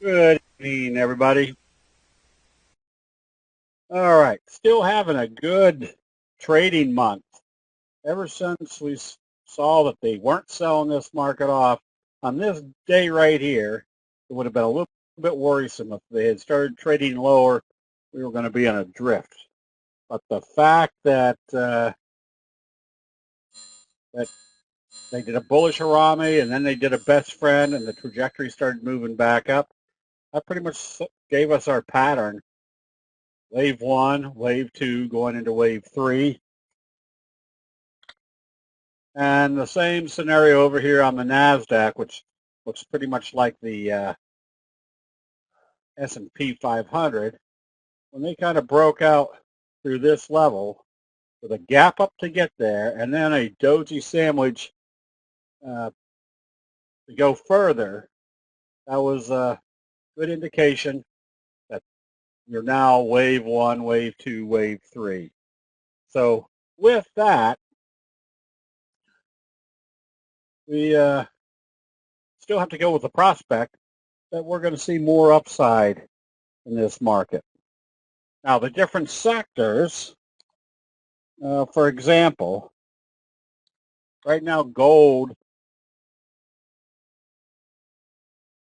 Good evening, everybody. All right, still having a good trading month. Ever since we saw that they weren't selling this market off on this day right here, it would have been a little bit worrisome if they had started trading lower. We were going to be on a drift. But the fact that they did a bullish Harami and then they did a best friend and the trajectory started moving back up, that pretty much gave us our pattern. Wave one, wave two, going into wave three. And the same scenario over here on the NASDAQ, which looks pretty much like the S&P 500. When they kind of broke out through this level with a gap up to get there and then a doji sandwich to go further, that was a good indication that you're now wave one, wave two, wave three. So with that, we still have to go with the prospect that we're going to see more upside in this market. Now, the different sectors, for example, right now gold,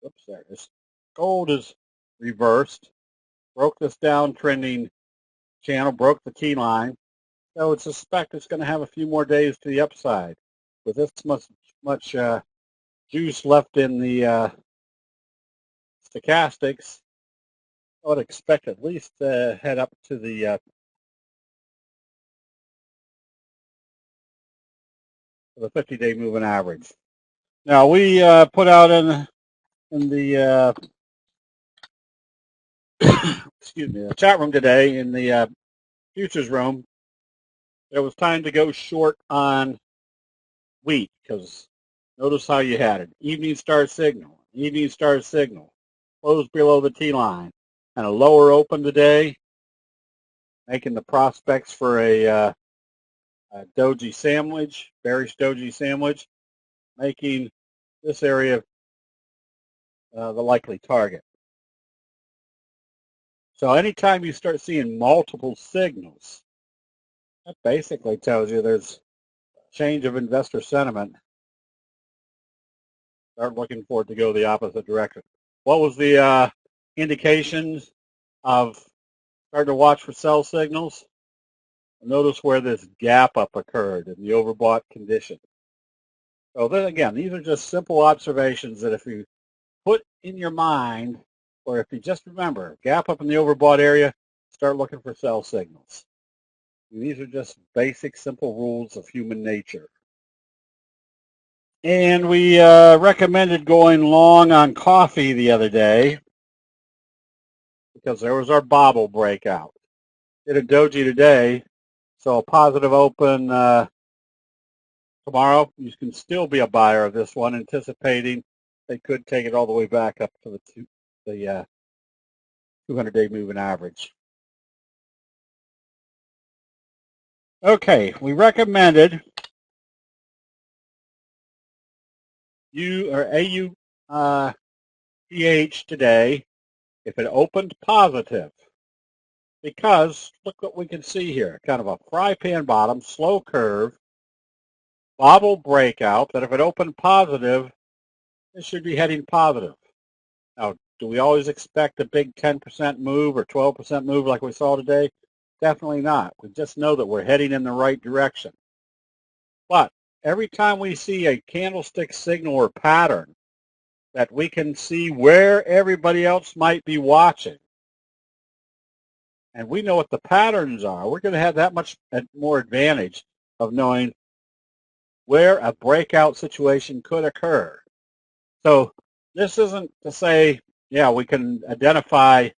oops, there it is. Gold is reversed, broke this downtrending channel, broke the T line. So I would suspect it's going to have a few more days to the upside. With this much juice left in the stochastics, I would expect at least to head up to the 50-day moving average. Now we put out in the excuse me, the chat room today in the futures room. It was time to go short on wheat because notice how you had it. Evening star signal, closed below the T line, and a lower open today, making the prospects for a doji sandwich, bearish doji sandwich, making this area the likely target. So anytime you start seeing multiple signals, that basically tells you there's change of investor sentiment. Start looking for it to go the opposite direction. What was the indications of starting to watch for sell signals? Notice where this gap up occurred in the overbought condition. So then again, these are just simple observations that if you put in your mind, or if you just remember, gap up in the overbought area, start looking for sell signals. And these are just basic, simple rules of human nature. And we recommended going long on coffee the other day because there was our bobble breakout. Did a doji today, so a positive open tomorrow. You can still be a buyer of this one, anticipating they could take it all the way back up to the 200-day moving average. Okay, we recommended AUPH today if it opened positive, because look what we can see here, kind of a fry pan bottom, slow curve, bobble breakout, that if it opened positive, it should be heading positive. Now, do we always expect a big 10% move or 12% move like we saw today? Definitely not. We just know that we're heading in the right direction. But every time we see a candlestick signal or pattern that we can see where everybody else might be watching, and we know what the patterns are, we're going to have that much more advantage of knowing where a breakout situation could occur. So this isn't to say, yeah, we can identify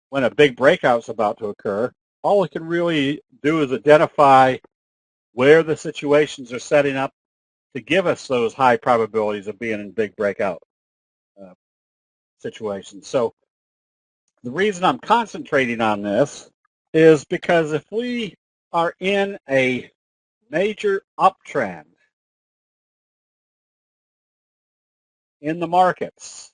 when a big breakout is about to occur. All we can really do is identify where the situations are setting up to give us those high probabilities of being in big breakout situations. So the reason I'm concentrating on this is because if we are in a major uptrend in the markets,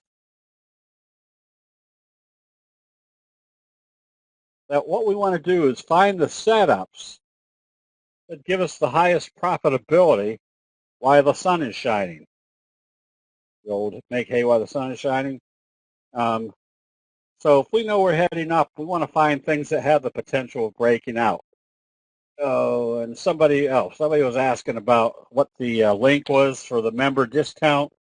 that what we want to do is find the setups that give us the highest profitability while the sun is shining. The old make hay while the sun is shining. So if we know we're heading up, we want to find things that have the potential of breaking out. Oh, and somebody was asking about what the link was for the member discount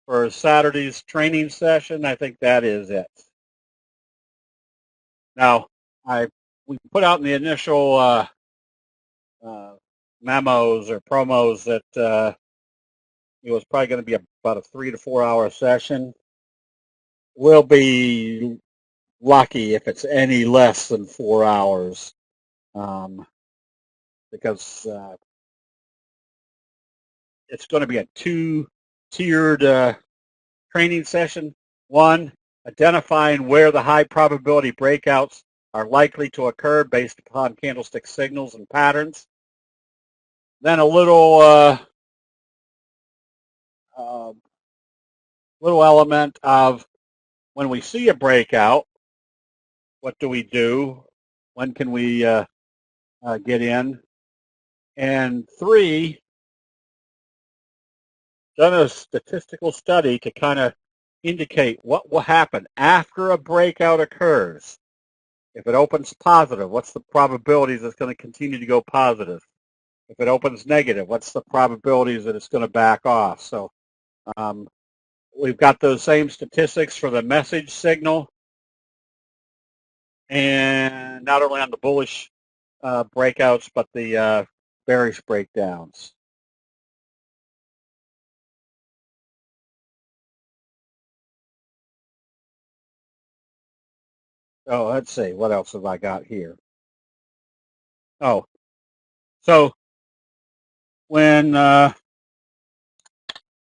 for Saturday's training session. I think that is it. Now, we put out in the initial memos or promos that it was probably going to be about a 3 to 4 hour session. We'll be lucky if it's any less than 4 hours, because it's going to be a two-tiered training session. One, identifying where the high probability breakouts are likely to occur based upon candlestick signals and patterns. Then a little element of when we see a breakout, what do we do? When can we get in? And 3, done a statistical study to kind of indicate what will happen after a breakout occurs. If it opens positive, what's the probabilities it's going to continue to go positive? If it opens negative, what's the probabilities that it's going to back off? So we've got those same statistics for the message signal, and not only on the bullish breakouts, but the bearish breakdowns. Oh, let's see. What else have I got here? Oh, so when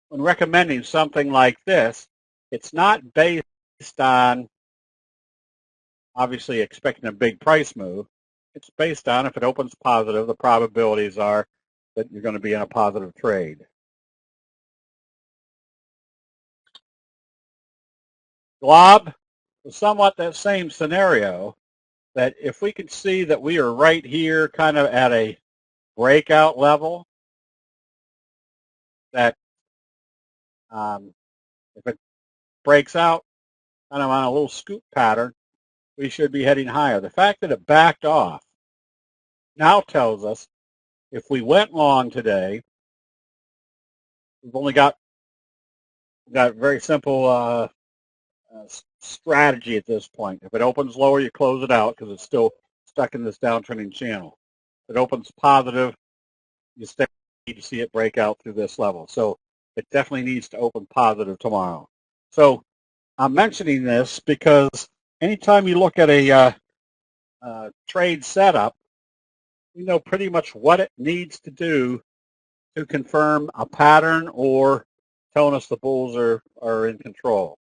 recommending something like this, it's not based on obviously expecting a big price move. It's based on if it opens positive, the probabilities are that you're going to be in a positive trade. Glob is somewhat that same scenario, that if we can see that we are right here kind of at a breakout level, that if it breaks out kind of on a little scoop pattern, we should be heading higher. The fact that it backed off now tells us if we went long today, we've only got very simple strategy at this point. If it opens lower, you close it out because it's still stuck in this downtrending channel. If it opens positive, you stay to see it break out through this level. So it definitely needs to open positive tomorrow. So I'm mentioning this because anytime you look at a trade setup, you know pretty much what it needs to do to confirm a pattern or telling us the bulls are in control.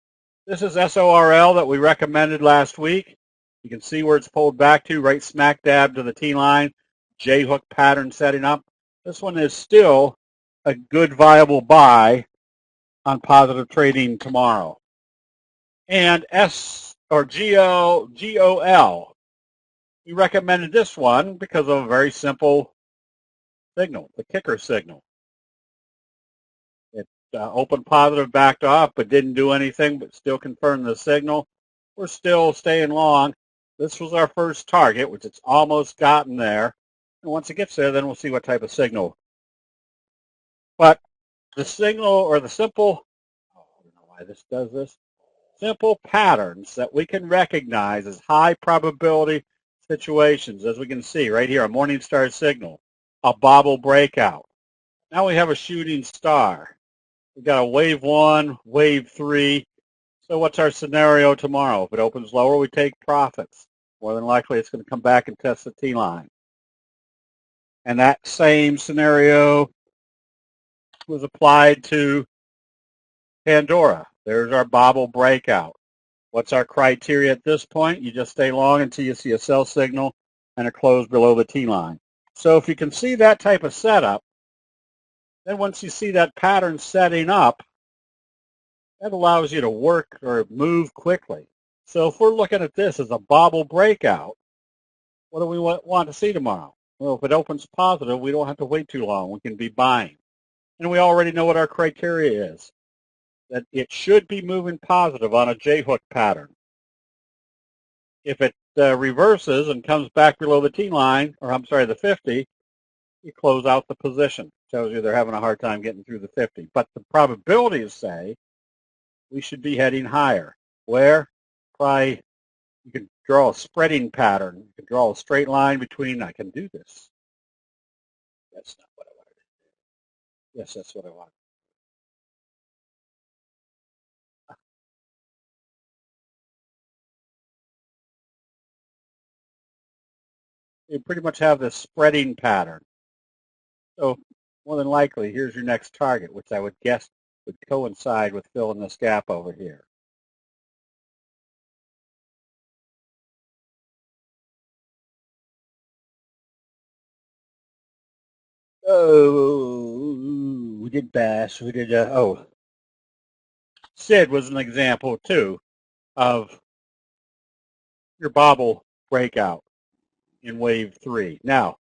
This is SORL that we recommended last week. You can see where it's pulled back to, right smack dab to the T-line, J-hook pattern setting up. This one is still a good viable buy on positive trading tomorrow. And GOL, we recommended this one because of a very simple signal, the kicker signal. It opened positive, backed off, but didn't do anything, but still confirmed the signal. We're still staying long. This was our first target, which it's almost gotten there. And once it gets there, then we'll see what type of signal. But the signal or the simple, I don't know why this does this, simple patterns that we can recognize as high probability situations, as we can see right here, a Morningstar signal, a bobble breakout. Now we have a shooting star. We've got a wave 1, wave 3. So what's our scenario tomorrow? If it opens lower, we take profits. More than likely, it's going to come back and test the T-line. And that same scenario was applied to Pandora. There's our bobble breakout. What's our criteria at this point? You just stay long until you see a sell signal and a close below the T-line. So if you can see that type of setup, then once you see that pattern setting up, That allows you to work or move quickly. So if we're looking at this as a bobble breakout, what do we want to see tomorrow? Well, if it opens positive, we don't have to wait too long. We can be buying. And we already know what our criteria is, that it should be moving positive on a J-hook pattern. If it reverses and comes back below the T line, or I'm sorry, the 50, you close out the position. Tells you they're having a hard time getting through the 50. But the probabilities say we should be heading higher. Where? Probably you can draw a spreading pattern. You can draw a straight line between, I can do this. That's not what I wanted to do. Yes, that's what I want. You pretty much have this spreading pattern. So more than likely, here's your next target, which I would guess would coincide with filling this gap over here. Oh, we did bass. We did, SID was an example, too, of your bobble breakout in wave 3. Now,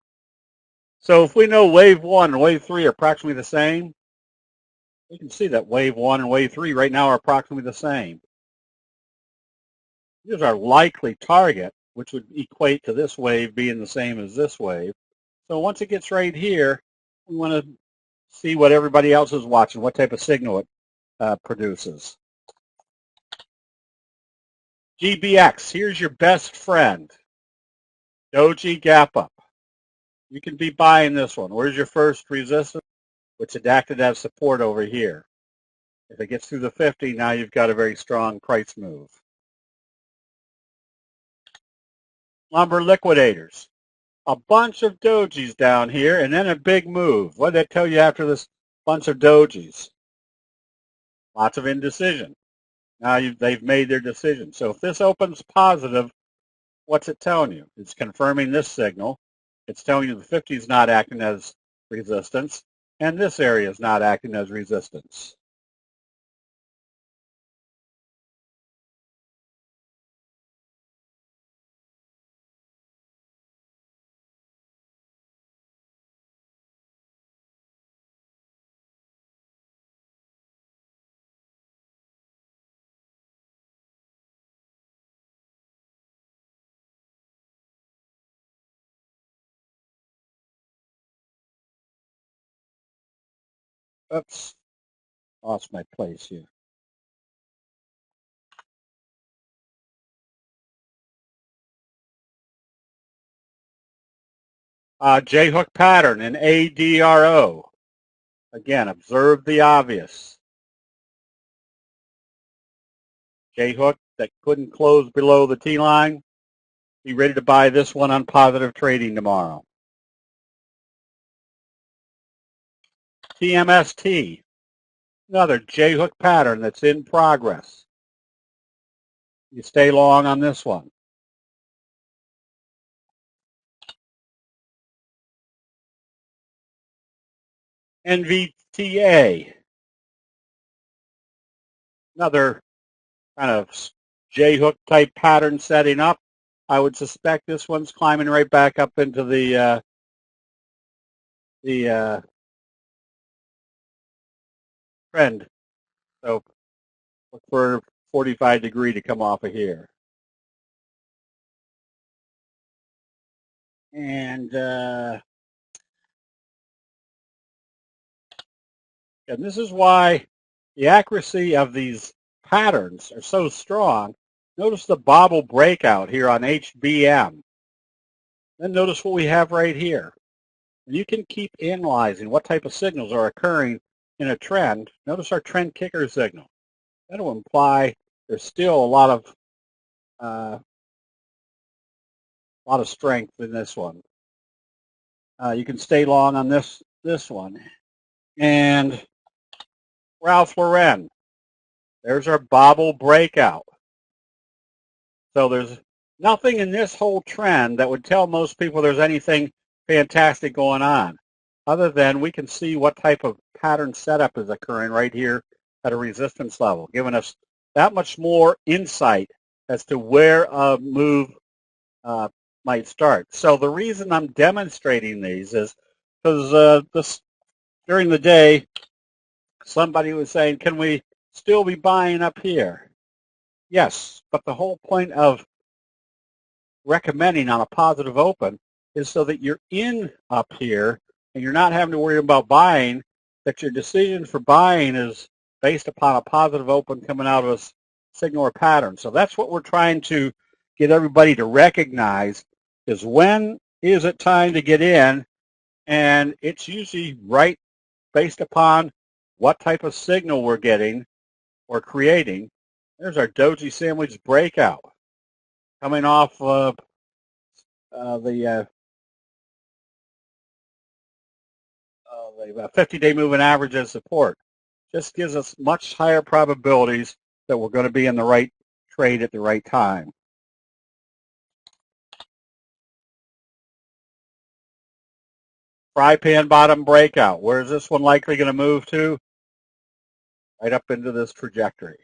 so if we know wave 1 and wave 3 are approximately the same, we can see that wave 1 and wave 3 right now are approximately the same. Here's our likely target, which would equate to this wave being the same as this wave. So once it gets right here, we want to see what everybody else is watching, what type of signal it produces. GBX, here's your best friend. Doji gap up. You can be buying this one. Where's your first resistance? Which it acted as support over here. If it gets through the 50, now you've got a very strong price move. Lumber liquidators. A bunch of dojis down here and then a big move. What did that tell you after this bunch of dojis? Lots of indecision. Now they've made their decision. So if this opens positive, what's it telling you? It's confirming this signal. It's telling you the 50 is not acting as resistance, and this area is not acting as resistance. Oops, lost my place here. J-hook pattern in ADRO. Again, observe the obvious. J-hook that couldn't close below the T-line. Be ready to buy this one on positive trading tomorrow. TMST, another J-hook pattern that's in progress. You stay long on this one. NVTA, another kind of J-hook type pattern setting up. I would suspect this one's climbing right back up into the trend. So look for 45 degree to come off of here. And this is why the accuracy of these patterns are so strong. Notice the bobble breakout here on HBM. Then notice what we have right here. You can keep analyzing what type of signals are occurring in a trend. Notice our trend kicker signal. That will imply there's still a lot of strength in this one. You can stay long on this one. And Ralph Lauren, there's our bobble breakout. So there's nothing in this whole trend that would tell most people there's anything fantastic going on, other than we can see what type of pattern setup is occurring right here at a resistance level, giving us that much more insight as to where a move might start. So the reason I'm demonstrating these is because during the day, somebody was saying, can we still be buying up here? Yes, but the whole point of recommending on a positive open is so that you're in up here and you're not having to worry about buying, that your decision for buying is based upon a positive open coming out of a signal or pattern. So that's what we're trying to get everybody to recognize, is when is it time to get in, and it's usually right based upon what type of signal we're getting or creating. There's our doji sandwich breakout coming off of the 50-day moving average as support. Just gives us much higher probabilities that we're going to be in the right trade at the right time. Fry pan bottom breakout. Where is this one likely going to move to? Right up into this trajectory.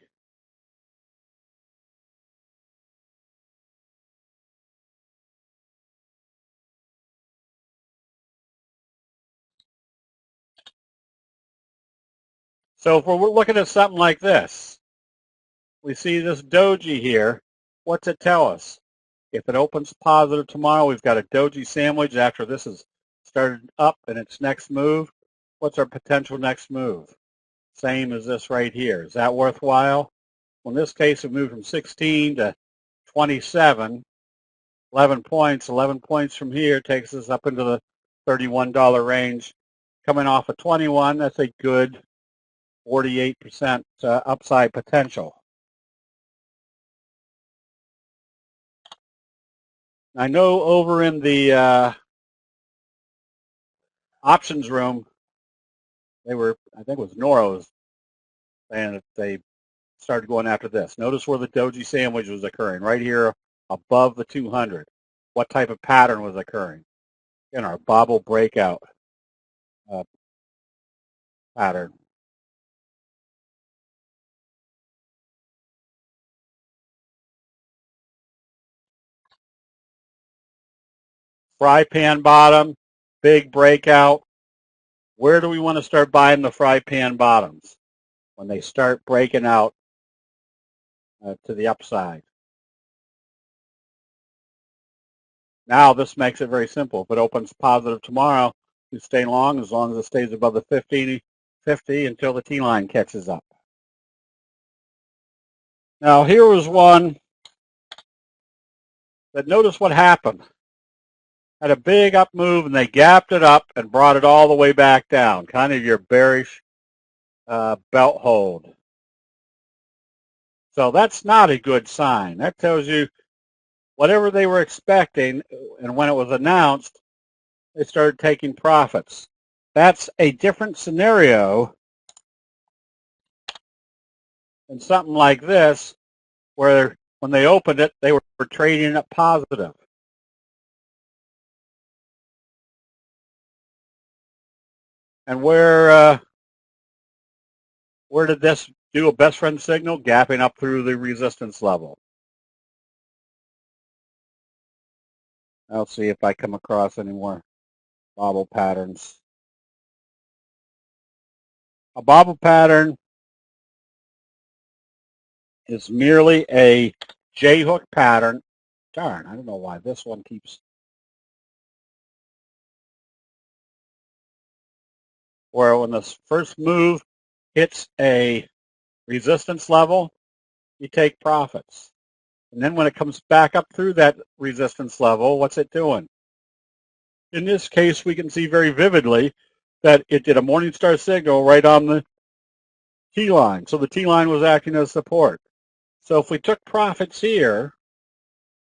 So if we're looking at something like this, we see this doji here. What's it tell us? If it opens positive tomorrow, we've got a doji sandwich after this has started up in its next move. What's our potential next move? Same as this right here. Is that worthwhile? Well, in this case, it moved from 16 to 27, 11 points. 11 points from here takes us up into the $31 range. Coming off of 21, that's a good 48% upside potential. I know over in the options room, I think it was Noros, and they started going after this. Notice where the doji sandwich was occurring, right here above the 200. What type of pattern was occurring? In our bobble breakout pattern. Fry pan bottom, big breakout. Where do we want to start buying the fry pan bottoms? When they start breaking out to the upside. Now this makes it very simple. If it opens positive tomorrow, you stay long as it stays above the 50 until the T-line catches up. Now here was one that, notice what happened. Had a big up move and they gapped it up and brought it all the way back down. Kind of your bearish belt hold. So that's not a good sign. That tells you whatever they were expecting, and when it was announced, they started taking profits. That's a different scenario than something like this, where when they opened it, they were trading it positive. And where did this do a best friend signal? Gapping up through the resistance level. I'll see if I come across any more bobble patterns. A bobble pattern is merely a J-hook pattern. Darn, I don't know why this one keeps. Where when this first move hits a resistance level, you take profits. And then when it comes back up through that resistance level, what's it doing? In this case, we can see very vividly that it did a Morningstar signal right on the T-line. So the T-line was acting as support. So if we took profits here,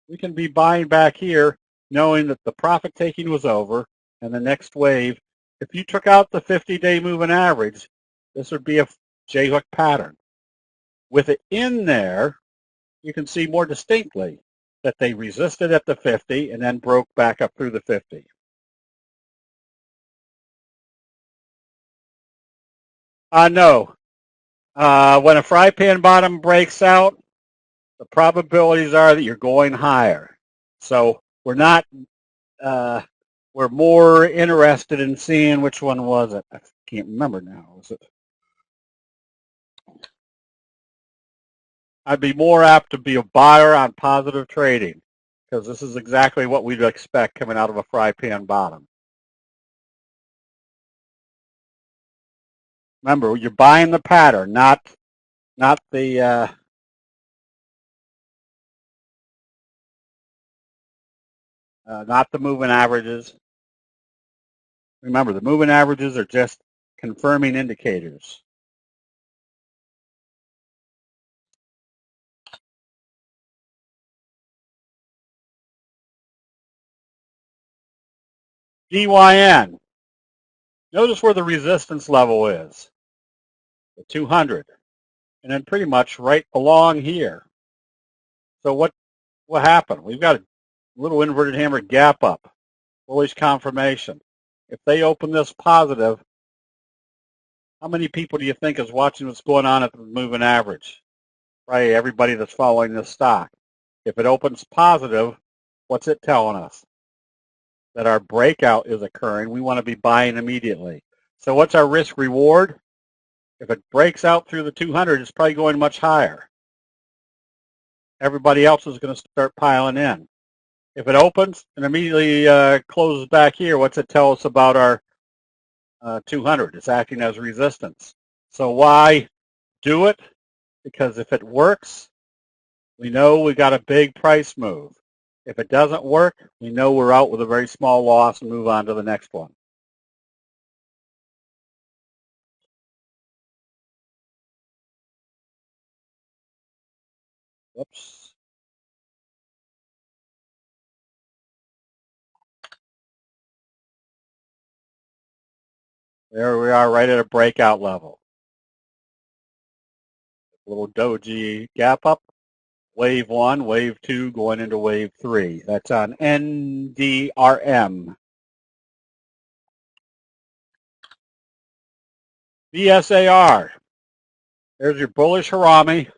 we can be buying back here knowing that the profit taking was over and the next wave. If you took out the 50-day moving average, this would be a J-hook pattern. With it in there, you can see more distinctly that they resisted at the 50 and then broke back up through the 50. No, When a fry pan bottom breaks out, the probabilities are that you're going higher. So we're not, we're more interested in seeing which one was it. I can't remember now. Was it? I'd be more apt to be a buyer on positive trading because this is exactly what we'd expect coming out of a fry pan bottom. Remember, you're buying the pattern, not the not the moving averages. Remember, the moving averages are just confirming indicators. GYN. Notice where the resistance level is, the 200, and then pretty much right along here. So what happened? We've got a little inverted hammer gap up, bullish confirmation. If they open this positive, how many people do you think is watching what's going on at the moving average? Probably everybody that's following this stock. If it opens positive, what's it telling us? That our breakout is occurring. We want to be buying immediately. So what's our risk reward? If it breaks out through the 200, it's probably going much higher. Everybody else is going to start piling in. If it opens and immediately closes back here, what's it tell us about our 200? It's acting as resistance. So why do it? Because if it works, we know we got a big price move. If it doesn't work, we know we're out with a very small loss and move on to the next one. Whoops. There we are right at a breakout level. A little doji gap up. Wave 1, wave 2, going into wave 3. That's on NDRM. VSAR. There's your bullish Harami.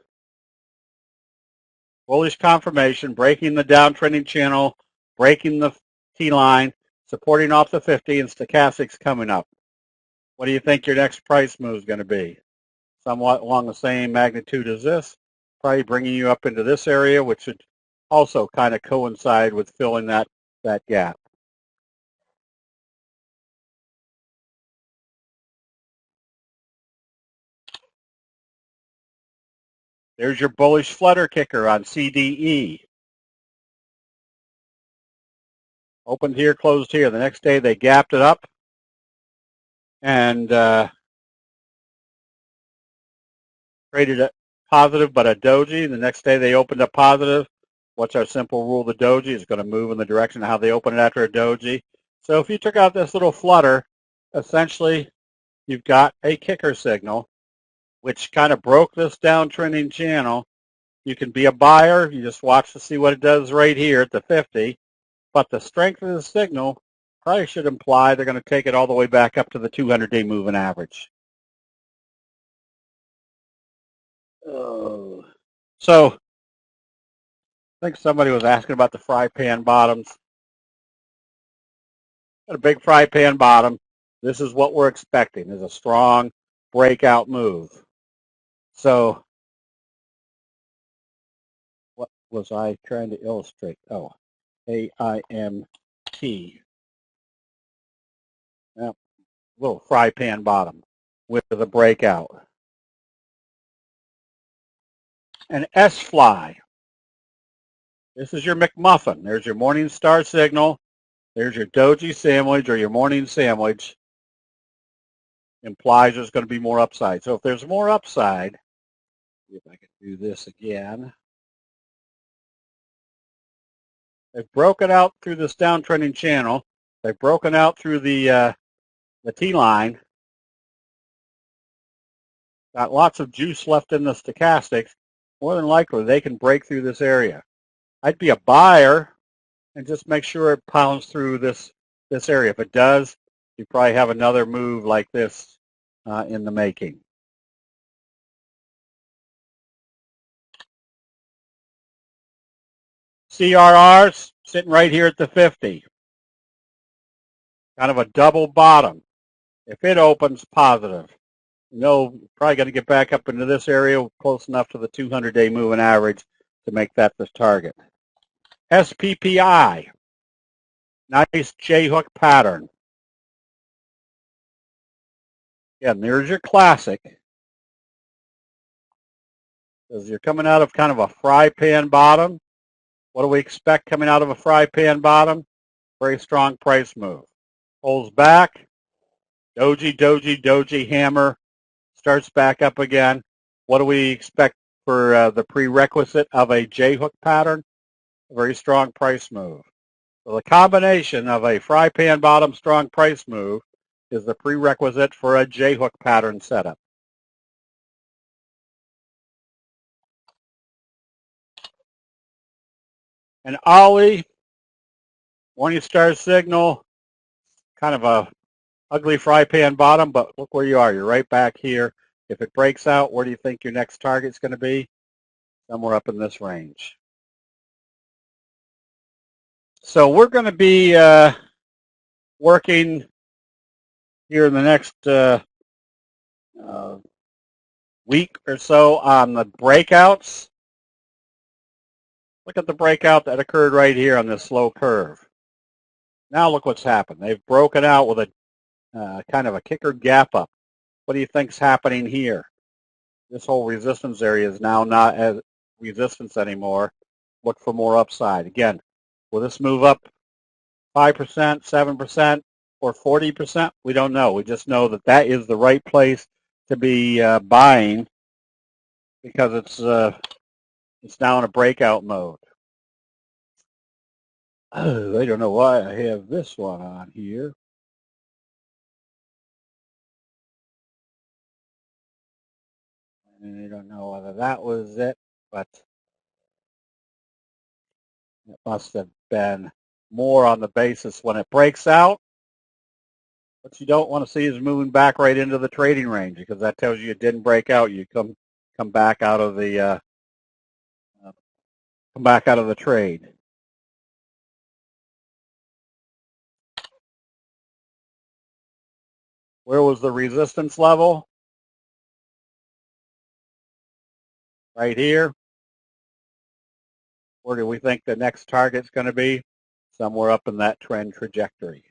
Bullish confirmation, breaking the downtrending channel, breaking the T-line, supporting off the 50, and stochastics coming up. What do you think your next price move is going to be? Somewhat along the same magnitude as this, probably bringing you up into this area, which should also kind of coincide with filling that gap. There's your bullish flutter kicker on CDE. Opened here, closed here. The next day they gapped it up and traded it positive, but a doji. The next day they opened up positive. What's our simple rule of the doji? It's going to move in the direction of how they open it after a doji. So if you took out this little flutter, essentially you've got a kicker signal, which kind of broke this downtrending channel. You can be a buyer. You just watch to see what it does right here at the 50. But the strength of the signal probably should imply they're going to take it all the way back up to the 200-day moving average. Oh. So I think somebody was asking about the fry pan bottoms. Got a big fry pan bottom. This is what we're expecting, is a strong breakout move. So what was I trying to illustrate? Oh, AIMT. Yep. Little fry pan bottom with the breakout. An S-fly. This is your McMuffin. There's your morning star signal. There's your doji sandwich or your morning sandwich. Implies there's going to be more upside. So if there's more upside, see if I can do this again. They've broken out through this downtrending channel. They've broken out through the T-line. Got lots of juice left in the stochastics. More than likely, they can break through this area. I'd be a buyer and just make sure it pounds through this area. If it does, you probably have another move like this in the making. CRR's sitting right here at the 50. Kind of a double bottom. If it opens positive, probably going to get back up into this area close enough to the 200-day moving average to make that the target. SPPI, nice J-hook pattern. Again, there's your classic. As you're coming out of kind of a fry pan bottom, what do we expect coming out of a fry pan bottom? Very strong price move. Pulls back, doji, doji, doji, hammer, starts back up again. What do we expect for the prerequisite of a J-hook pattern? A very strong price move. So the combination of a fry pan bottom strong price move is the prerequisite for a J-hook pattern setup. And Ollie, Morningstar signal, kind of a ugly fry pan bottom, but look where you are. You're right back here. If it breaks out, where do you think your next target's going to be? Somewhere up in this range. So we're going to be working here in the next week or so on the breakouts. Look at the breakout that occurred right here on this slow curve. Now look what's happened. They've broken out with a kind of a kicker gap up. What do you think's happening here? This whole resistance area is now not as resistance anymore. Look for more upside. Again, will this move up 5%, 7%, or 40%? We don't know. We just know that that is the right place to be buying because it's now in a breakout mode. Oh, I don't know why I have this one on here. And I don't know whether that was it, but it must have been more on the basis when it breaks out. What you don't want to see is moving back right into the trading range because that tells you it didn't break out. You come back out of the trade. Where was the resistance level? Right here. Where do we think the next target's going to be? Somewhere up in that trend trajectory.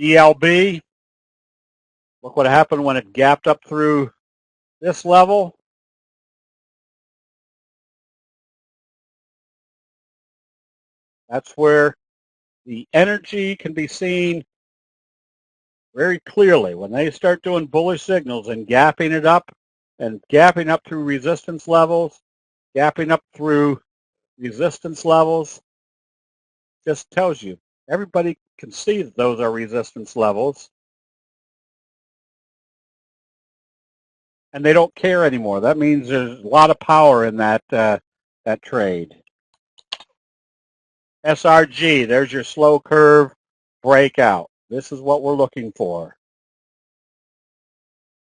ELB, look what happened when it gapped up through this level. That's where the energy can be seen very clearly. When they start doing bullish signals and gapping it up and gapping up through resistance levels, gapping up through resistance levels, just tells you. Everybody can see that those are resistance levels. And they don't care anymore. That means there's a lot of power in that trade. SRG, there's your slow curve breakout. This is what we're looking for.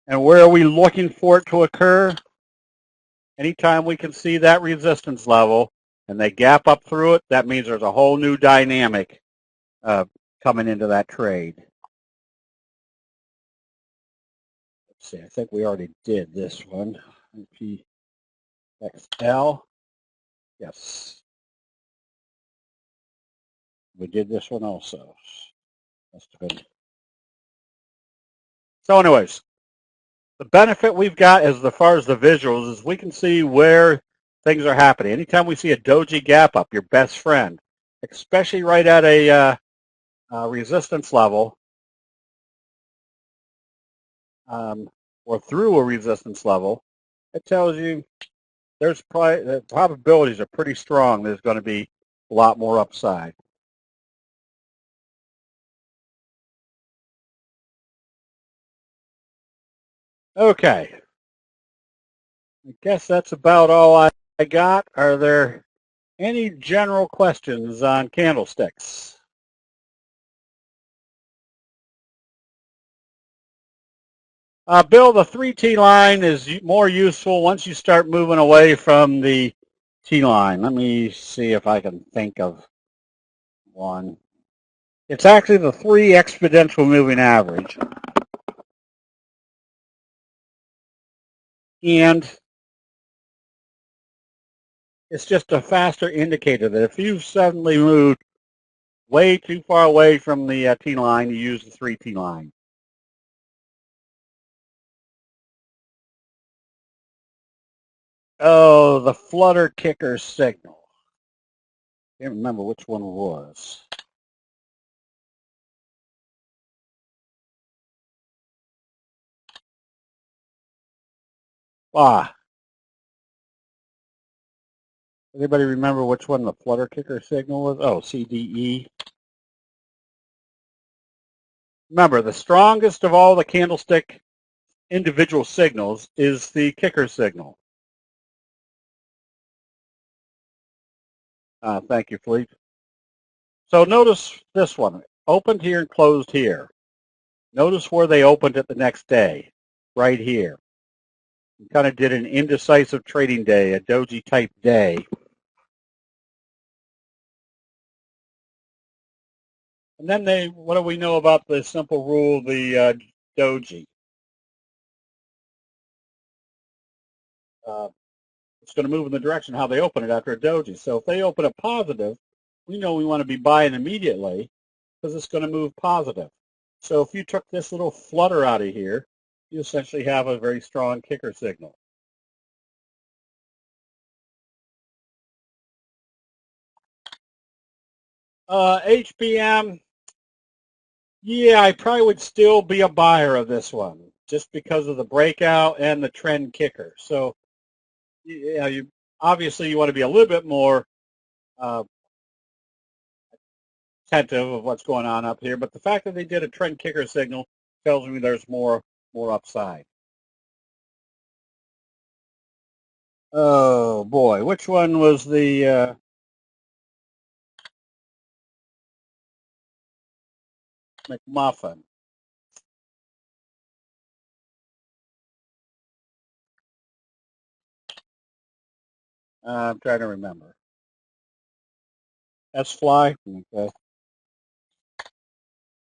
And where are we looking for it to occur? Anytime we can see that resistance level and they gap up through it, that means there's a whole new dynamic coming into that trade. Let's see, I think we already did this one. PXL. Yes. We did this one also. Must have been. So anyways, the benefit we've got as far as the visuals is we can see where things are happening. Anytime we see a doji gap up, your best friend, especially right at a resistance level or through a resistance level, it tells you there's probably the probabilities are pretty strong there's going to be a lot more upside. Okay. I guess that's about all I got. Are there any general questions on candlesticks? Bill, the 3T line is more useful once you start moving away from the T line. Let me see if I can think of one. It's actually the 3 exponential moving average. And it's just a faster indicator that if you've suddenly moved way too far away from the T line, you use the 3T line. Oh, the flutter kicker signal. Can't remember which one it was. Anybody remember which one the flutter kicker signal was? Oh, CDE. Remember, the strongest of all the candlestick individual signals is the kicker signal. Thank you, Philippe. So notice this one, opened here and closed here. Notice where they opened it the next day, right here. We kind of did an indecisive trading day, a doji type day. And then what do we know about the simple rule of the doji? It's going to move in the direction how they open it after a doji. So if they open it positive, we know we want to be buying immediately because it's going to move positive. So if you took this little flutter out of here, you essentially have a very strong kicker signal. HBM, yeah, I probably would still be a buyer of this one just because of the breakout and the trend kicker. So yeah, obviously you want to be a little bit more attentive of what's going on up here, but the fact that they did a trend kicker signal tells me there's more upside. Oh boy, which one was the McMuffin? I'm trying to remember. S-Fly? Okay.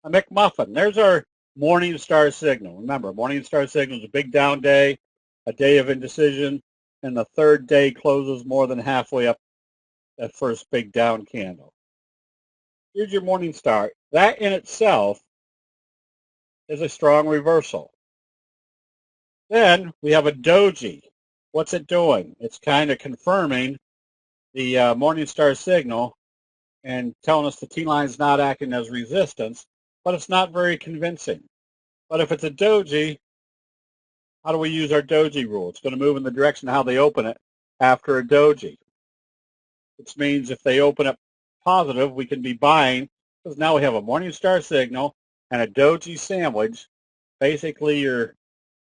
A McMuffin. There's our morning star signal. Remember, morning star signal is a big down day, a day of indecision, and the third day closes more than halfway up that first big down candle. Here's your morning star. That in itself is a strong reversal. Then we have a doji. What's it doing? It's kind of confirming the Morningstar signal and telling us the T-line is not acting as resistance, but it's not very convincing. But if it's a doji, how do we use our doji rule? It's going to move in the direction of how they open it after a doji, which means if they open it positive, we can be buying because now we have a Morningstar signal and a doji sandwich, basically your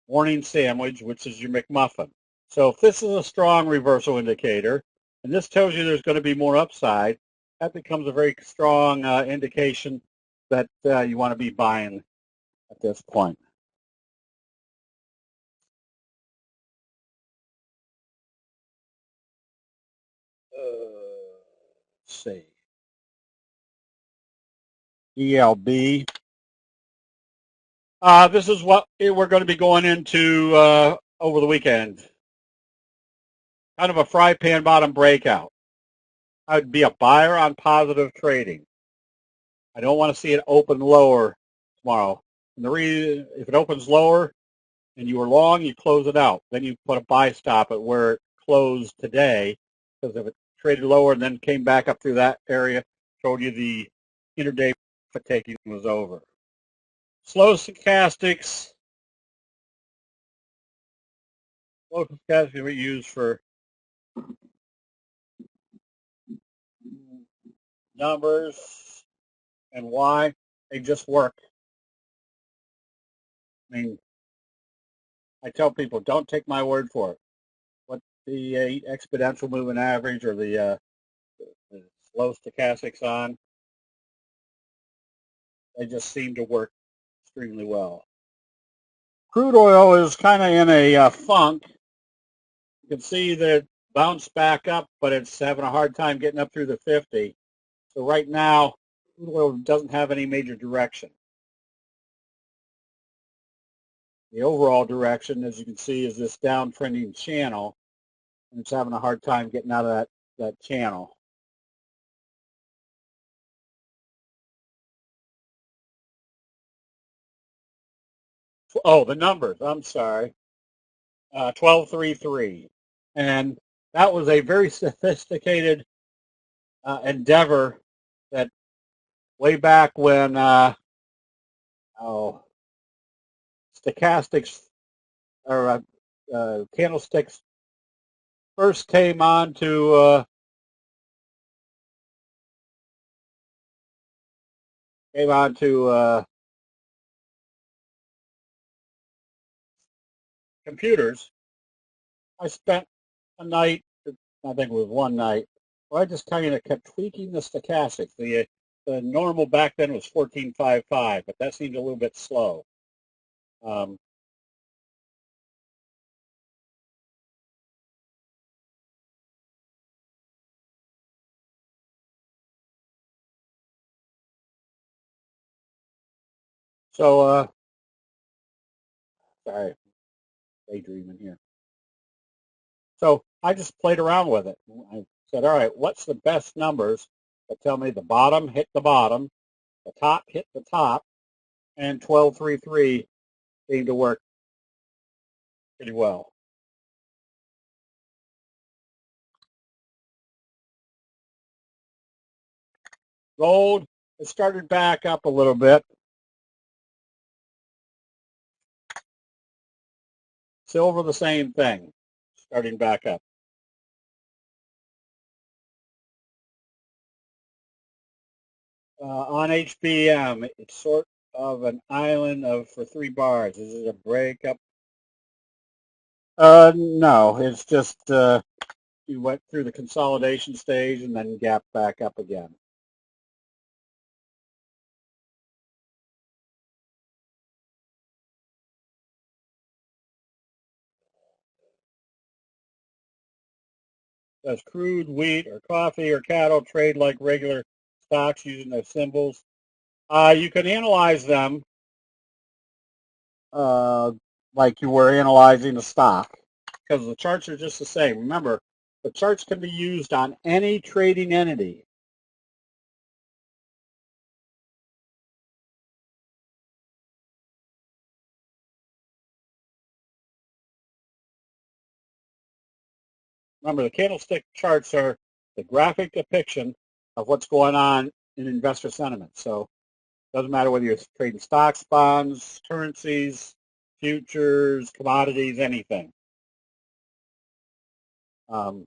morning sandwich, which is your McMuffin. So if this is a strong reversal indicator, and this tells you there's going to be more upside, that becomes a very strong indication that you want to be buying at this point. Let's see. ELB. This is what we're going to be going into over the weekend. Kind of a fry pan bottom breakout. I'd be a buyer on positive trading. I don't want to see it open lower tomorrow. And the reason, if it opens lower and you were long, you close it out. Then you put a buy stop at where it closed today, because if it traded lower and then came back up through that area, told you the intraday profit taking was over. Slow stochastics. Slow stochastics we use for numbers and why they just work. I mean, I tell people, don't take my word for it. What the exponential moving average or the slow stochastics on, they just seem to work extremely well. Crude oil is kind of in a funk. You can see that it bounced back up, but it's having a hard time getting up through the 50. So right now, crude oil doesn't have any major direction. The overall direction, as you can see, is this downtrending channel, and it's having a hard time getting out of that channel. Oh, the numbers, I'm sorry. 1233. And that was a very sophisticated endeavor that way back when stochastics or candlesticks first came on to computers. I spent a night, I think it was one night, where I just kind of kept tweaking the stochastics. The normal back then was 1455, but that seemed a little bit slow. So, sorry, daydreaming here. So I just played around with it. I said, all right, what's the best numbers that tell me the bottom hit the bottom, the top hit the top, and 1233 seemed to work pretty well. Gold, it started back up a little bit. Silver, the same thing, starting back up. On HBM, it's sort of an island for 3 bars. Is it a breakup? No, it's just you went through the consolidation stage and then gap back up again. Does crude, wheat, or coffee or cattle trade like regular stocks using those symbols? You can analyze them like you were analyzing a stock because the charts are just the same. Remember, the charts can be used on any trading entity. Remember, the candlestick charts are the graphic depiction of what's going on in investor sentiment. So it doesn't matter whether you're trading stocks, bonds, currencies, futures, commodities, anything. But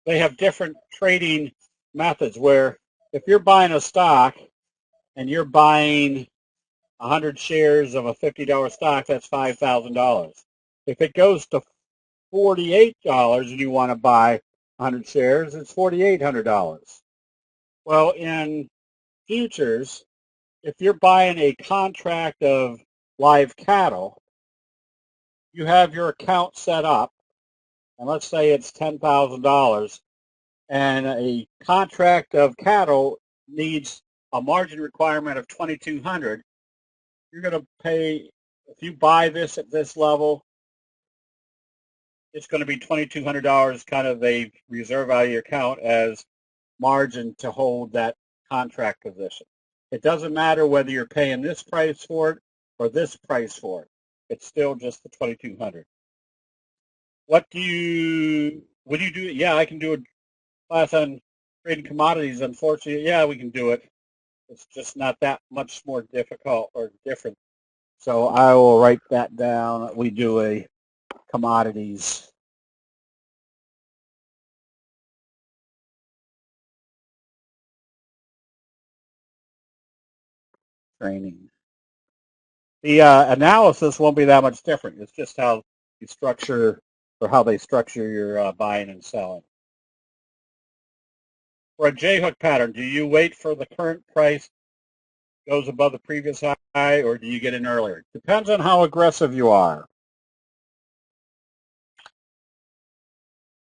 they have different trading methods where if you're buying a stock and you're buying 100 shares of a $50 stock, that's $5,000. If it goes to $48 and you want to buy 100 shares, it's $4,800. Well, in futures, if you're buying a contract of live cattle, you have your account set up, and let's say it's $10,000, and a contract of cattle needs a margin requirement of 2,200. You're going to pay, if you buy this at this level, it's going to be $2,200, kind of a reserve value account as margin to hold that contract position. It doesn't matter whether you're paying this price for it or this price for it. It's still just the 2,200. Would you do it? Yeah, I can do a class on trading commodities. Unfortunately, yeah, we can do it. It's just not that much more difficult or different. So I will write that down. We do a commodities training. The analysis won't be that much different. It's just how you structure or how they structure your buying and selling. For a J-hook pattern, do you wait for the current price goes above the previous high, or do you get in earlier? Depends on how aggressive you are.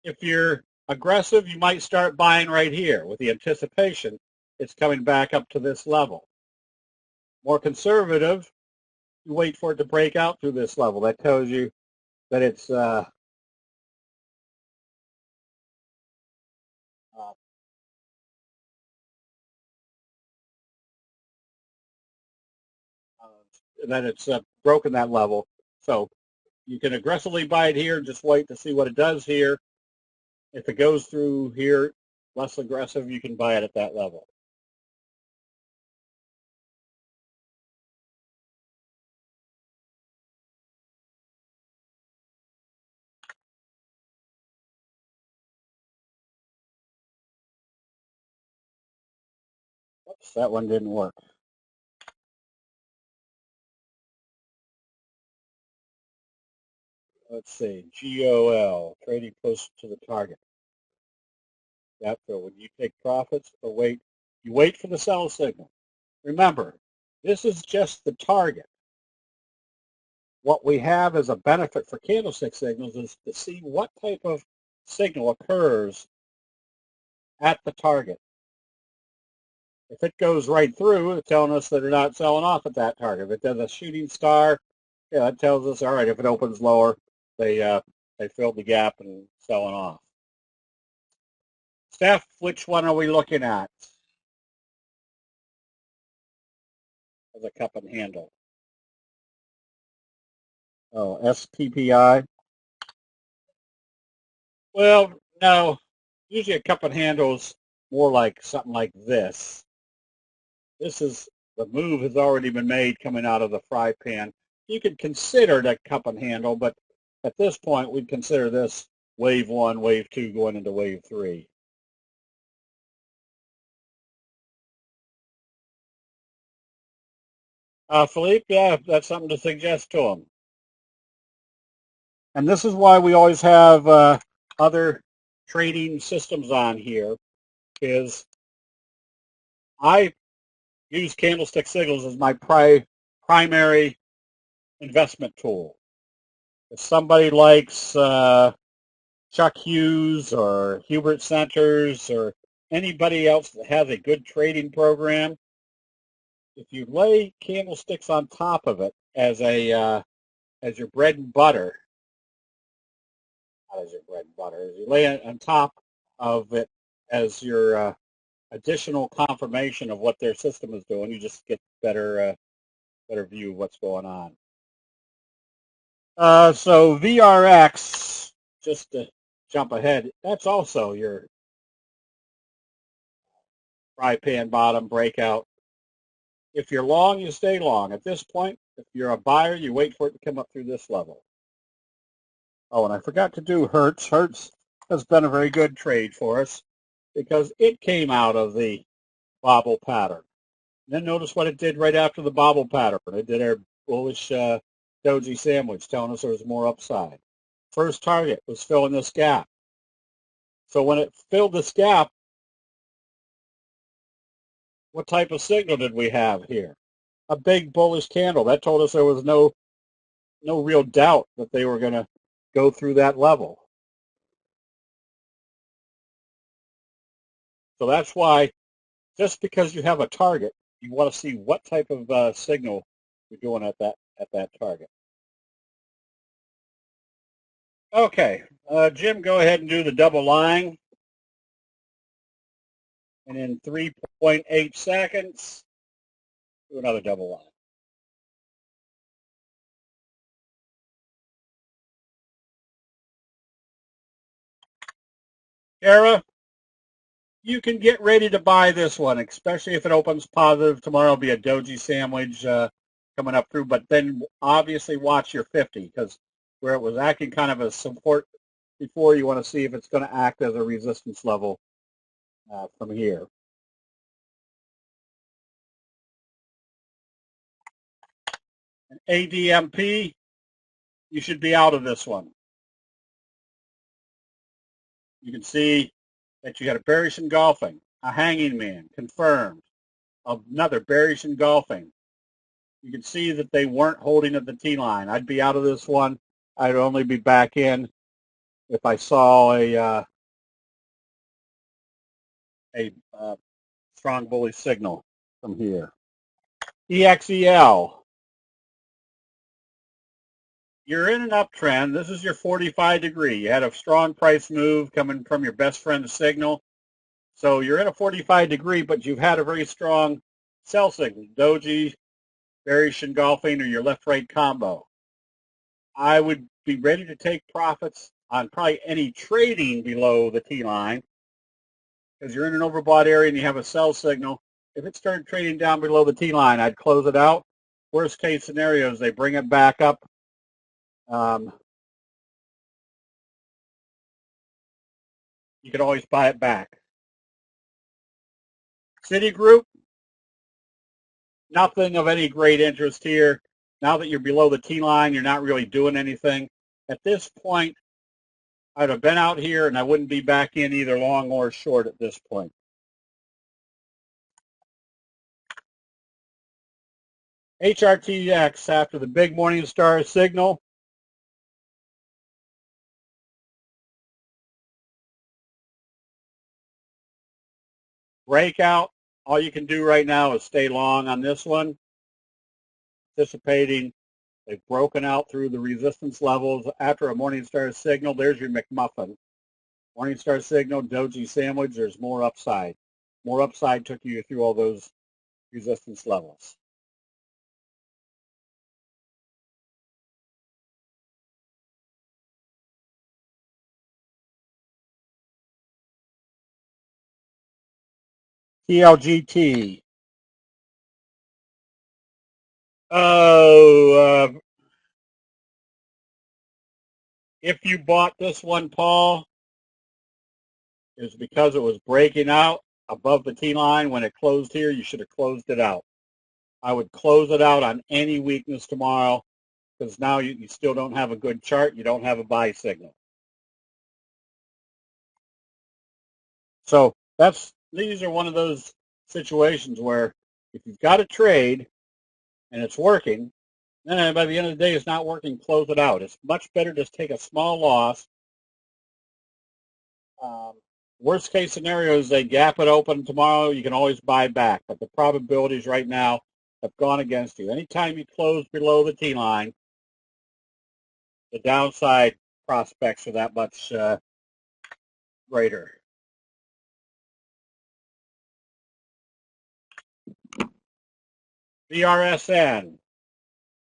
If you're aggressive, you might start buying right here with the anticipation it's coming back up to this level. More conservative, you wait for it to break out through this level. That tells you that it's broken that level. So you can aggressively buy it here and just wait to see what it does here. If it goes through here, less aggressive, you can buy it at that level. Oops, that one didn't work. Let's see, GOL, trading close to the target. So when you take profits or wait, you wait for the sell signal. Remember, this is just the target. What we have as a benefit for candlestick signals is to see what type of signal occurs at the target. If it goes right through, it's telling us that they're not selling off at that target. If it does a shooting star, yeah, that tells us, all right, if it opens lower, they filled the gap and selling off. Steph, which one are we looking at as a cup and handle? Oh, SPPI. Well, no. Usually a cup and handle's more like something like this. This is, the move has already been made coming out of the fry pan. You could consider it a cup and handle, but at this point, we'd consider this wave 1, wave 2 going into wave 3. Philippe, yeah, that's something to suggest to him. And this is why we always have other trading systems on here, is I use candlestick signals as my primary investment tool. If somebody likes Chuck Hughes or Hubert Centers or anybody else that has a good trading program, if you lay candlesticks on top of it as your bread and butter, not as your bread and butter, as you lay it on top of it as your additional confirmation of what their system is doing, you just get better view of what's going on. So VRX, just to jump ahead, that's also your fry pan bottom breakout. If you're long, you stay long. At this point, if you're a buyer, you wait for it to come up through this level. Oh, and I forgot to do Hertz. Hertz has been a very good trade for us because it came out of the bobble pattern. And then notice what it did right after the bobble pattern. It did our bullish doji sandwich, telling us there was more upside. First target was filling this gap. So when it filled this gap, what type of signal did we have here? A big bullish candle. That told us there was no real doubt that they were going to go through that level. So that's why, just because you have a target, you want to see what type of signal you're doing at that target. Okay, Jim, go ahead and do the double line. And in 3.8 seconds, do another double line. Kara, you can get ready to buy this one, especially if it opens positive. Tomorrow will be a doji sandwich coming up through, but then obviously watch your 50, because where it was acting kind of a support before, you want to see if it's going to act as a resistance level from here. And ADMP, you should be out of this one. You can see that you had a bearish engulfing, a hanging man, confirmed. another bearish engulfing. You can see that they weren't holding at the T-line. I'd be out of this one. I'd only be back in if I saw a strong bullish signal from here. EXEL. You're in an uptrend. This is your 45 degree. You had a strong price move coming from your best friend's signal. So you're in a 45 degree, but you've had a very strong sell signal. Doji, bearish engulfing, or your left-right combo. I would be ready to take profits on probably any trading below the T-line because you're in an overbought area and you have a sell signal. If it started trading down below the T-line, I'd close it out. Worst case scenario is they bring it back up. You could always buy it back. Citigroup, nothing of any great interest here. Now that you're below the T-line, you're not really doing anything. At this point, I'd have been out here and I wouldn't be back in either long or short at this point. HRTX after the big Morningstar signal. Breakout. All you can do right now is stay long on this one. Anticipating they've broken out through the resistance levels after a Morningstar signal. There's your McMuffin. Morningstar signal, Doji sandwich, there's more upside. More upside took you through all those resistance levels. TLGT. Oh, if you bought this one, Paul, it was because it was breaking out above the T-line. When it closed here, you should have closed it out. I would close it out on any weakness tomorrow because now you still don't have a good chart. You don't have a buy signal. So these are one of those situations where if you've got a trade and it's working, then by the end of the day it's not working, close it out. It's much better to take a small loss. Worst case scenario is they gap it open tomorrow. You can always buy back, but the probabilities right now have gone against you. Anytime you close below the T-line, the downside prospects are that much greater. VRSN.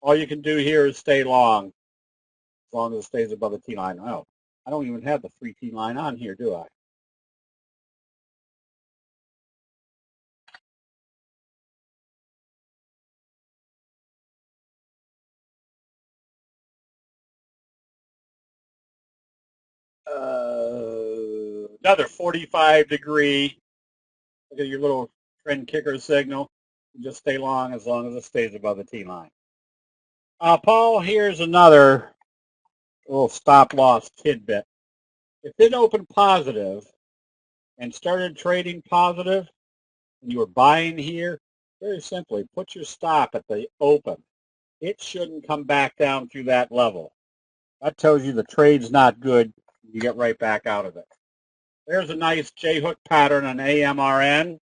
All you can do here is stay long, as long as it stays above the T-line. Oh, I don't even have the free T-line on here, do I? Another 45 degree. Look at your little trend kicker signal. Just stay long as it stays above the T-line. Paul, here's another little stop loss tidbit. If it opened positive and started trading positive and you were buying here, very simply, put your stop at the open. It shouldn't come back down through that level. That tells you the trade's not good. You get right back out of it. There's a nice J-hook pattern on AMRN.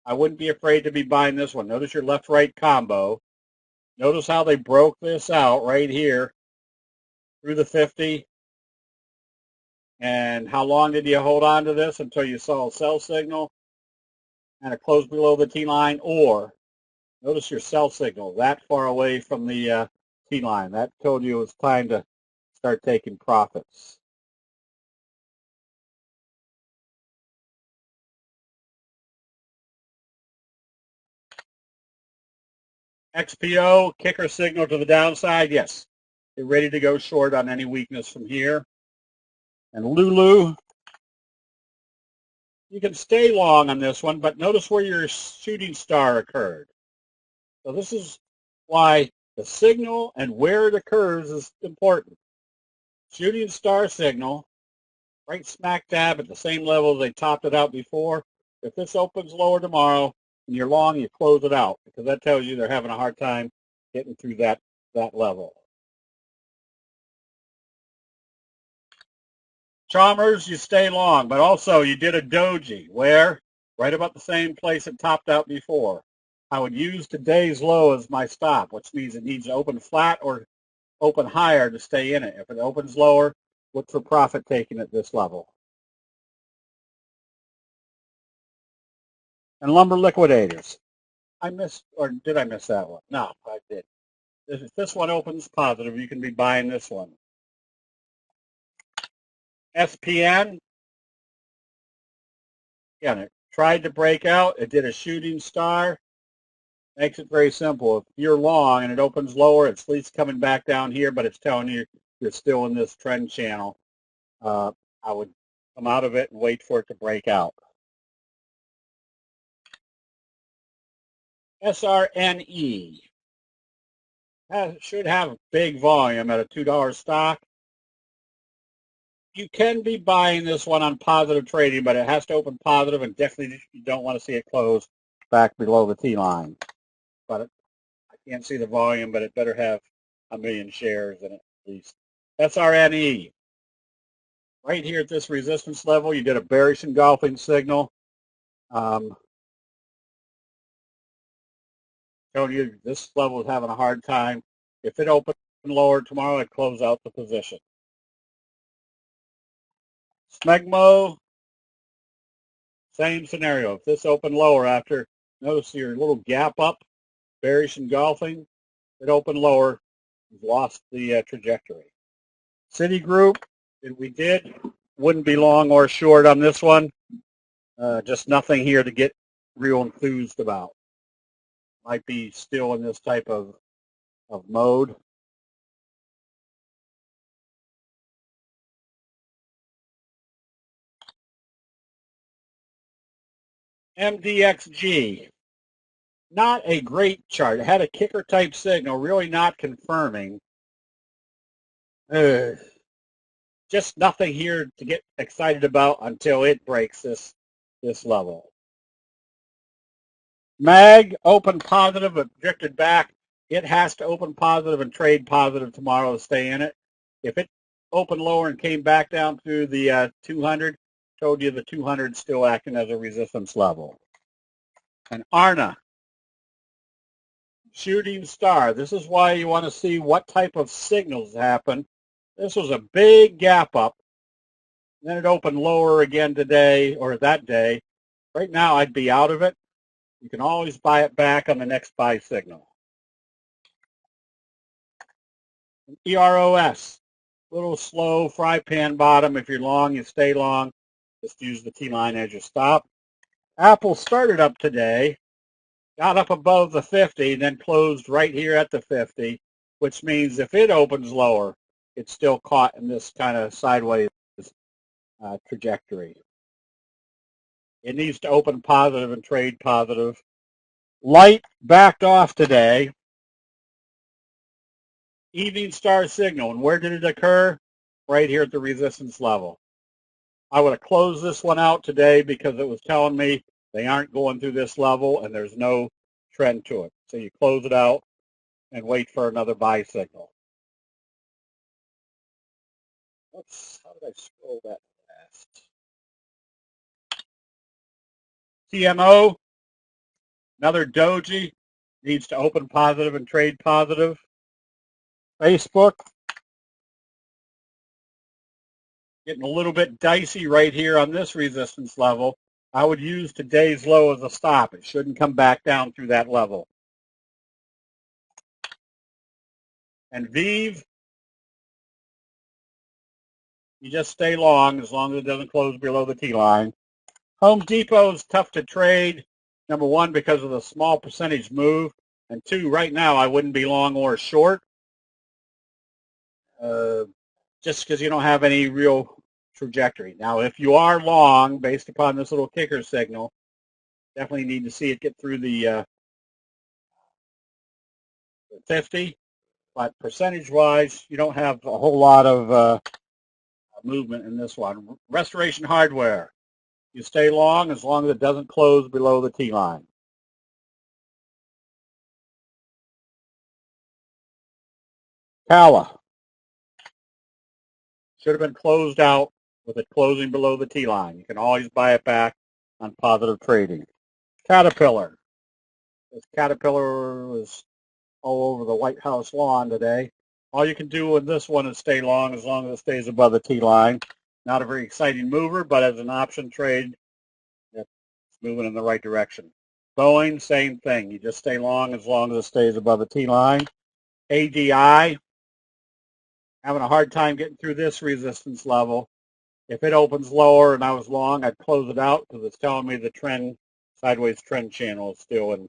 I wouldn't be afraid to be buying this one. Notice your left-right combo. Notice how they broke this out right here through the 50. And how long did you hold on to this until you saw a sell signal and it closed below the T-line? Or notice your sell signal that far away from the T-line. That told you it was time to start taking profits. XPO, kicker signal to the downside. Yes, you're ready to go short on any weakness from here. And Lulu, you can stay long on this one, but notice where your shooting star occurred. So this is why the signal and where it occurs is important. Shooting star signal, right smack dab at the same level they topped it out before. If this opens lower tomorrow, and you're long, you close it out because that tells you they're having a hard time getting through that level. Chalmers, you stay long, but also you did a doji where right about the same place it topped out before. I would use today's low as my stop, which means it needs to open flat or open higher to stay in it. If it opens lower, look for profit taking at this level. And lumber liquidators. I missed, or did I miss that one? No, I did. If this one opens positive, you can be buying this one. SPN, again, it tried to break out. It did a shooting star. Makes it very simple. If you're long and it opens lower, it's at least coming back down here, but it's telling you you're still in this trend channel. I would come out of it and wait for it to break out. SRNE should have a big volume at a $2 stock. You can be buying this one on positive trading, but it has to open positive, and definitely you don't want to see it close back below the T line. But I can't see the volume, but it better have 1 million shares in it at least. SRNE. Right here at this resistance level, you did a bearish engulfing signal. Telling you this level is having a hard time. If it opened lower tomorrow, I'd close out the position. Smegmo, same scenario. If this opened lower after, notice your little gap up, bearish engulfing, it opened lower, you've lost the trajectory. Citigroup, we did, wouldn't be long or short on this one. Just nothing here to get real enthused about. Might be still in this type of mode. MDXG, not a great chart. It had a kicker type signal, really not confirming. Just nothing here to get excited about until it breaks this level. MAG opened positive but drifted back. It has to open positive and trade positive tomorrow to stay in it. If it opened lower and came back down through the 200, told you the 200 is still acting as a resistance level. And ARNA, shooting star. This is why you want to see what type of signals happen. This was a big gap up. Then it opened lower again today or that day. Right now, I'd be out of it. You can always buy it back on the next buy signal. EROS, little slow fry pan bottom. If you're long, you stay long. Just use the T line as your stop. Apple started up today, got up above the 50, then closed right here at the 50, which means if it opens lower, it's still caught in this kind of sideways trajectory. It needs to open positive and trade positive. Light backed off today. Evening star signal. And where did it occur? Right here at the resistance level. I would have closed this one out today because it was telling me they aren't going through this level and there's no trend to it. So you close it out and wait for another buy signal. Oops, how did I scroll that fast? TMO, another doji, needs to open positive and trade positive. Facebook, getting a little bit dicey right here on this resistance level. I would use today's low as a stop. It shouldn't come back down through that level. And VEEV, you just stay long as it doesn't close below the T line. Home Depot is tough to trade. Number one, because of the small percentage move. And two, right now, I wouldn't be long or short. Just because you don't have any real trajectory. Now, if you are long, based upon this little kicker signal, definitely need to see it get through the 50. But percentage-wise, you don't have a whole lot of movement in this one. Restoration Hardware. You stay long as it doesn't close below the T line. Ocala should have been closed out with it closing below the T-line. You can always buy it back on positive trading. Caterpillar. This Caterpillar was all over the White House lawn today. All you can do with this one is stay long as it stays above the T-line. Not a very exciting mover, but as an option trade, it's moving in the right direction. Boeing, same thing. You just stay long as it stays above the T-line. ADI, having a hard time getting through this resistance level. If it opens lower and I was long, I'd close it out because it's telling me the trend, sideways trend channel is still in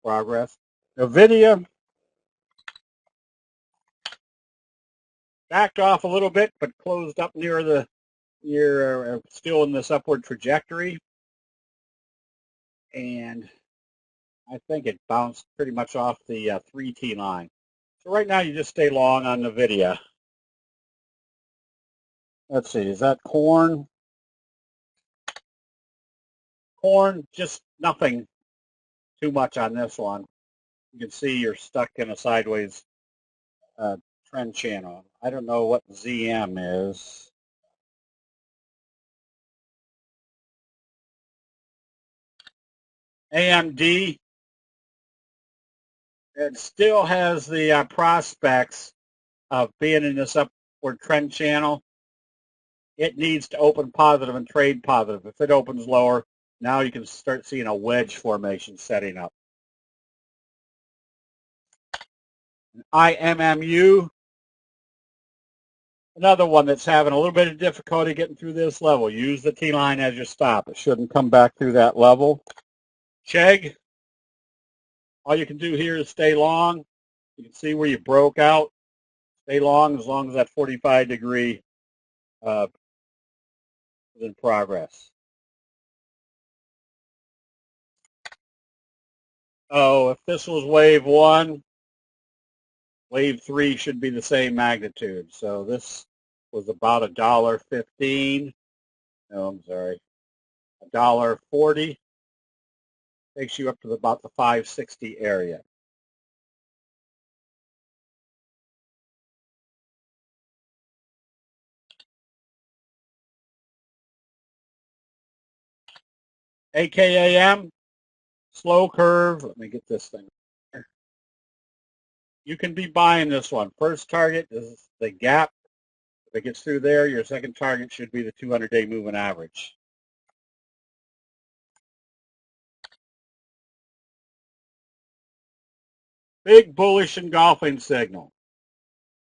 progress. NVIDIA backed off a little bit, but closed up near still in this upward trajectory. And I think it bounced pretty much off the 3T line. So right now you just stay long on NVIDIA. Let's see, is that corn? Corn, just nothing too much on this one. You can see you're stuck in a sideways trend channel. I don't know what ZM is. AMD, it still has the prospects of being in this upward trend channel. It needs to open positive and trade positive. If it opens lower, now you can start seeing a wedge formation setting up. IMMU, another one that's having a little bit of difficulty getting through this level. Use the T-line as your stop. It shouldn't come back through that level. Chegg, all you can do here is stay long. You can see where you broke out. Stay long as that 45-degree is in progress. Oh, if this was wave 1, wave 3 should be the same magnitude. So this was about $1.15. No, I'm sorry, $1.40. Takes you up to about the 560 area. AKAM, slow curve. Let me get this thing. You can be buying this one. First target is the gap. If it gets through there, your second target should be the 200-day moving average. Big bullish engulfing signal.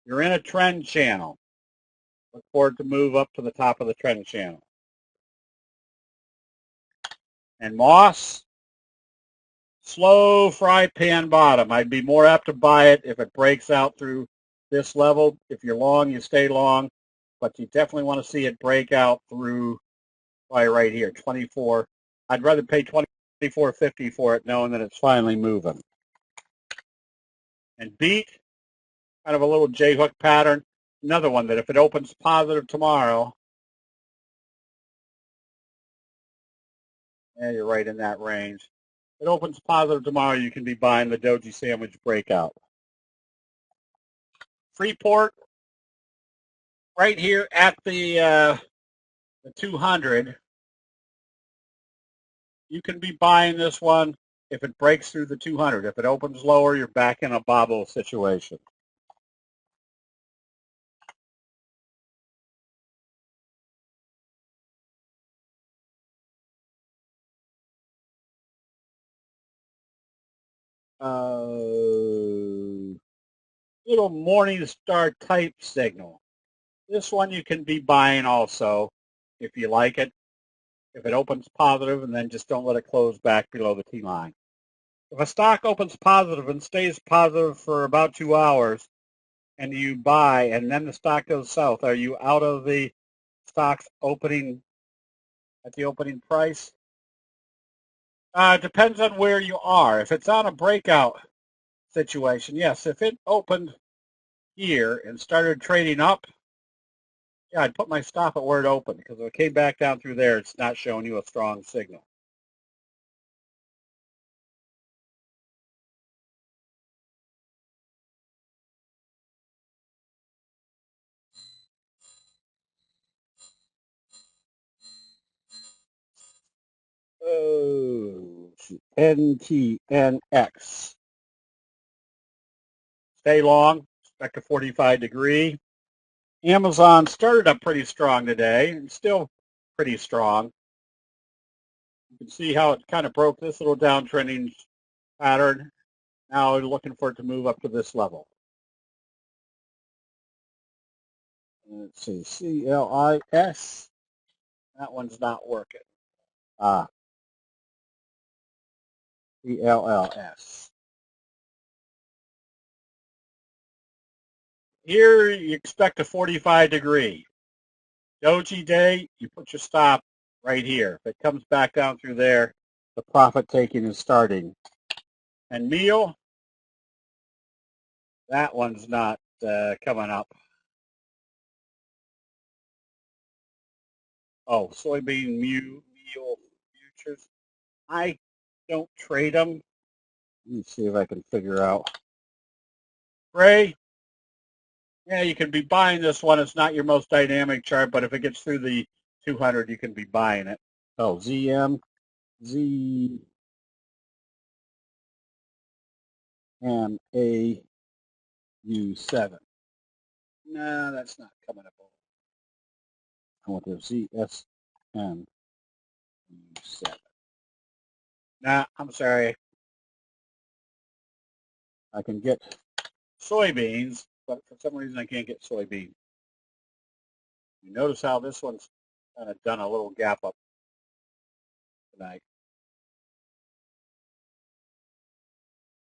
You're in a trend channel. Look for it to move up to the top of the trend channel. And Moss, slow fry pan bottom. I'd be more apt to buy it if it breaks out through this level. If you're long, you stay long, but you definitely want to see it break out through right here, 24. I'd rather pay $24.50 for it knowing that it's finally moving. And beat, kind of a little J-hook pattern. Another one that if it opens positive tomorrow, yeah, you're right in that range. If it opens positive tomorrow, you can be buying the Doji Sandwich breakout. Freeport, right here at the 200. You can be buying this one if it breaks through the 200. If it opens lower, you're back in a bobble situation. Little morning star type signal. This one you can be buying also if you like it. If it opens positive, and then just don't let it close back below the T-line. If a stock opens positive and stays positive for about 2 hours and you buy and then the stock goes south, are you out of the stock's opening at the opening price? Depends on where you are. If it's on a breakout situation, yes. If it opened here and started trading up, yeah, I'd put my stop at where it opened because if it came back down through there, it's not showing you a strong signal. NTNX. Stay long, expect a 45 degree. Amazon started up pretty strong today, and still pretty strong. You can see how it kind of broke this little downtrending pattern. Now we're looking for it to move up to this level. Let's see, CLIS. That one's not working. CLLS. Here you expect a 45 degree. Doji day, you put your stop right here. If it comes back down through there, the profit taking is starting. And meal, that one's not coming up. Oh, soybean meal futures. I don't trade them. Let me see if I can figure out. Gray, yeah, you can be buying this one. It's not your most dynamic chart, but if it gets through the 200, you can be buying it. Oh, ZMU7. No, that's not coming up. I want the ZSMU7. Nah, I'm sorry. I can get soybeans, but for some reason I can't get soybeans. You notice how this one's kind of done a little gap up tonight.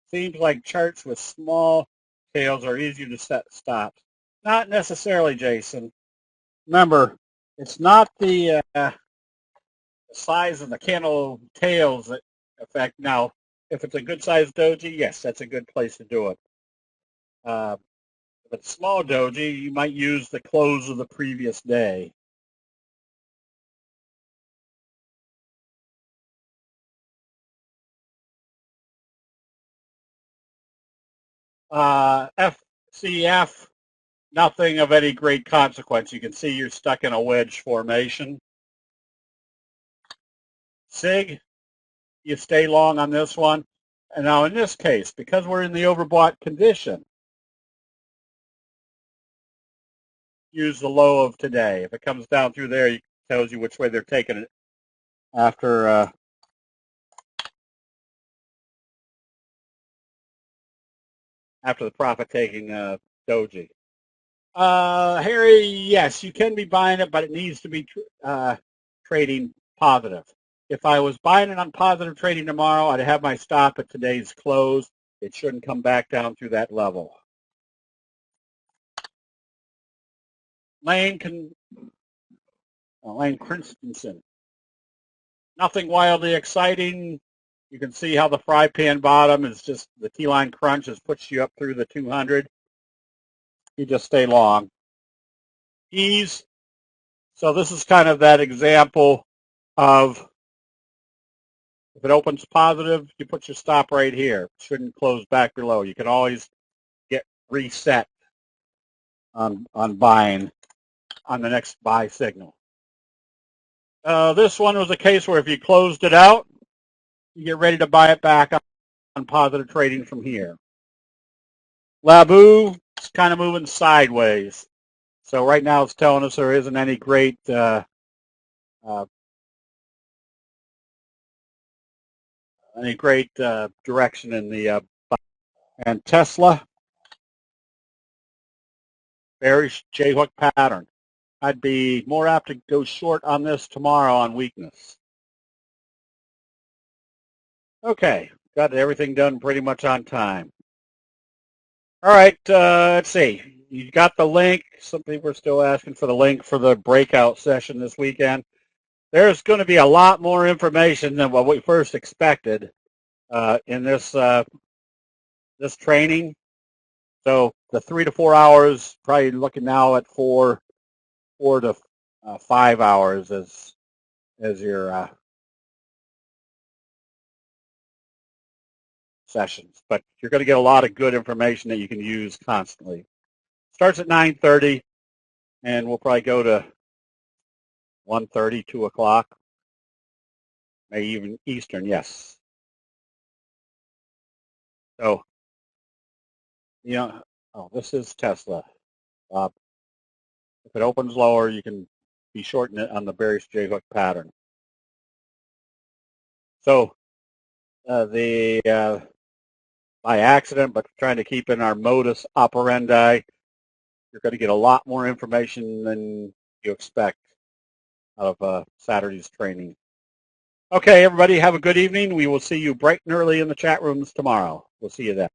Seems like charts with small tails are easier to set stops. Not necessarily, Jason. Remember, it's not the size of the candle tails that affect. Now, if it's a good-sized doji, yes, that's a good place to do it. If it's small doji, you might use the close of the previous day. FCF, nothing of any great consequence. You can see you're stuck in a wedge formation. SIG, you stay long on this one. And now in this case, because we're in the overbought condition, use the low of today. If it comes down through there, it tells you which way they're taking it after the profit-taking doji. Harry, yes, you can be buying it, but it needs to be trading positive. If I was buying it on positive trading tomorrow, I'd have my stop at today's close. It shouldn't come back down through that level. Lane Christensen. Nothing wildly exciting. You can see how the fry pan bottom is just the T-line crunch has pushed you up through the 200. You just stay long. Ease. So this is kind of that example of if it opens positive, you put your stop right here. It shouldn't close back below. You can always get reset on buying on the next buy signal. This one was a case where if you closed it out, you get ready to buy it back on positive trading from here. Labu is kind of moving sideways. So right now it's telling us there isn't any great direction in the and Tesla, bearish J-hook pattern. I'd be more apt to go short on this tomorrow on weakness. Okay, got everything done pretty much on time. All right, let's see. You got the link. Some people are still asking for the link for the breakout session this weekend. There's going to be a lot more information than what we first expected in this this training. So the 3 to 4 hours, probably looking now at 4 to 5 hours as your sessions. But you're going to get a lot of good information that you can use constantly. Starts at 9:30, and we'll probably go to 1:30, 2 o'clock. maybe even Eastern, yes. So, this is Tesla. If it opens lower, you can be shorting it on the bearish J-hook pattern. So, by accident, but trying to keep in our modus operandi, you're going to get a lot more information than you expect out of Saturday's training. Okay, everybody, have a good evening. We will see you bright and early in the chat rooms tomorrow. We'll see you then.